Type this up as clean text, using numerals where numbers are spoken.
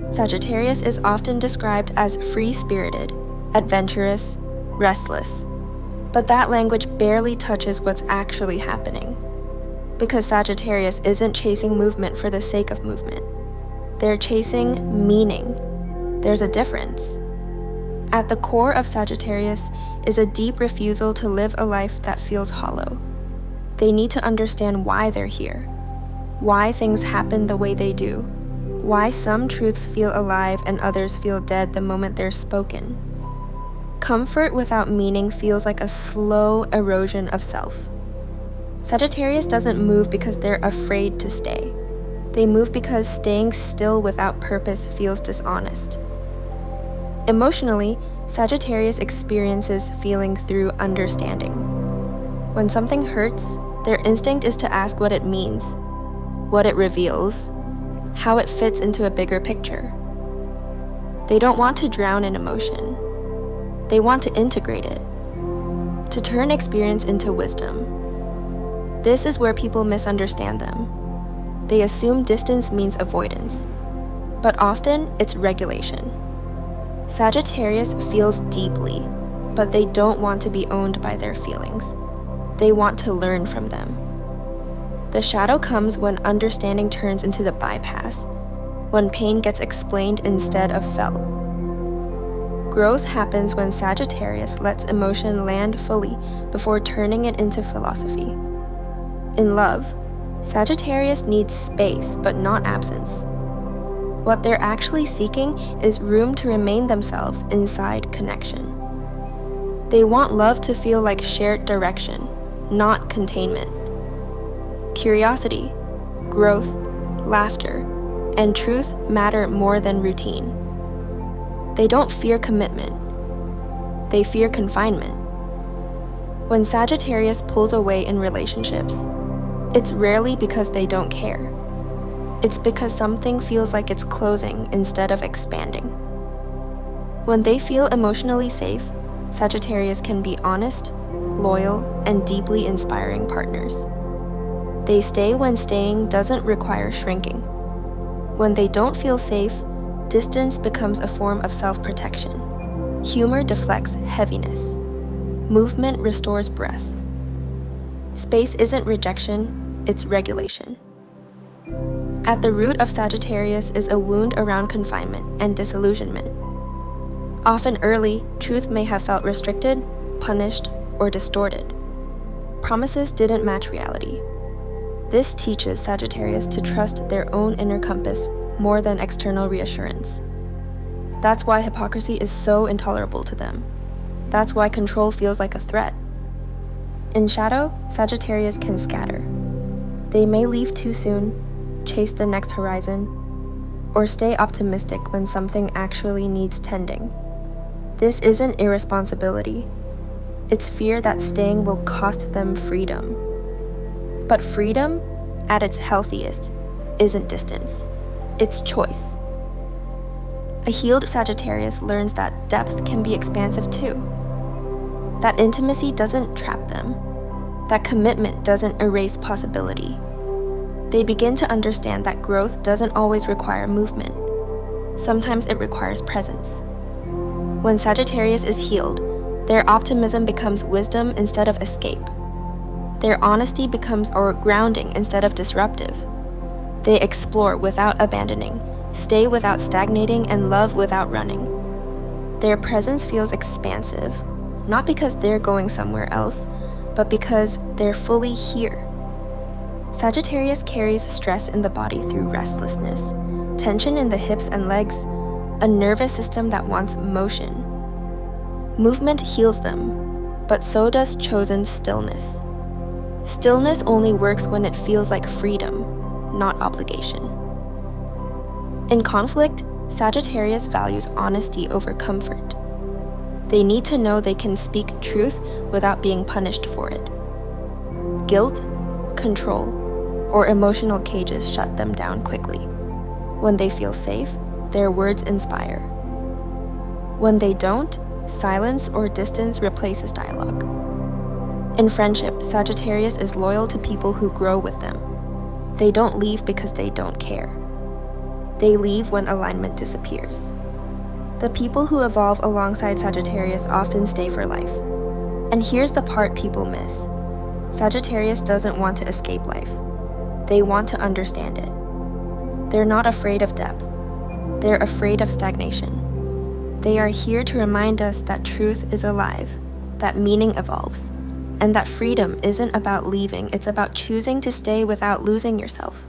Sagittarius is often described as free-spirited, adventurous, restless, but that language barely touches what's actually happening. Because Sagittarius isn't chasing movement for the sake of movement. They're chasing meaning. There's a difference. At the core of Sagittarius is a deep refusal to live a life that feels hollow. They need to understand why they're here, why things happen the way they do, why some truths feel alive and others feel dead the moment they're spoken. Comfort without meaning feels like a slow erosion of self. Sagittarius doesn't move because they're afraid to stay. They move because staying still without purpose feels dishonest. Emotionally, Sagittarius experiences feeling through understanding. When something hurts, their instinct is to ask what it means, what it reveals, how it fits into a bigger picture. They don't want to drown in emotion. They want to integrate it, to turn experience into wisdom. This is where people misunderstand them. They assume distance means avoidance, but often it's regulation. Sagittarius feels deeply, but they don't want to be owned by their feelings. They want to learn from them. The shadow comes when understanding turns into the bypass, when pain gets explained instead of felt. Growth happens when Sagittarius lets emotion land fully before turning it into philosophy. In love, Sagittarius needs space but not absence. What they're actually seeking is room to remain themselves inside connection. They want love to feel like shared direction, not containment. Curiosity, growth, laughter, and truth matter more than routine. They don't fear commitment. They fear confinement. When Sagittarius pulls away in relationships, it's rarely because they don't care. It's because something feels like it's closing instead of expanding. When they feel emotionally safe, Sagittarius can be honest, loyal, and deeply inspiring partners. They stay when staying doesn't require shrinking. When they don't feel safe, distance becomes a form of self-protection. Humor deflects heaviness. Movement restores breath. Space isn't rejection, it's regulation. At the root of Sagittarius is a wound around confinement and disillusionment. Often early, truth may have felt restricted, punished, or distorted. Promises didn't match reality. This teaches Sagittarius to trust their own inner compass more than external reassurance. That's why hypocrisy is so intolerable to them. That's why control feels like a threat. In shadow, Sagittarius can scatter. They may leave too soon, chase the next horizon, or stay optimistic when something actually needs tending. This isn't irresponsibility. It's fear that staying will cost them freedom. But freedom, at its healthiest, isn't distance. It's choice. A healed Sagittarius learns that depth can be expansive too. That intimacy doesn't trap them. That commitment doesn't erase possibility. They begin to understand that growth doesn't always require movement. Sometimes it requires presence. When Sagittarius is healed, their optimism becomes wisdom instead of escape. Their honesty becomes grounding instead of disruptive. They explore without abandoning, stay without stagnating, and love without running. Their presence feels expansive, not because they're going somewhere else, but because they're fully here. Sagittarius carries stress in the body through restlessness, tension in the hips and legs, a nervous system that wants motion. Movement heals them, but so does chosen stillness. Stillness only works when it feels like freedom, not obligation. In conflict, Sagittarius values honesty over comfort. They need to know they can speak truth without being punished for it. Guilt, control, or emotional cages shut them down quickly. When they feel safe, their words inspire. When they don't, silence or distance replaces dialogue. In friendship, Sagittarius is loyal to people who grow with them. They don't leave because they don't care. They leave when alignment disappears. The people who evolve alongside Sagittarius often stay for life. And here's the part people miss. Sagittarius doesn't want to escape life. They want to understand it. They're not afraid of depth. They're afraid of stagnation. They are here to remind us that truth is alive, that meaning evolves, and that freedom isn't about leaving, it's about choosing to stay without losing yourself.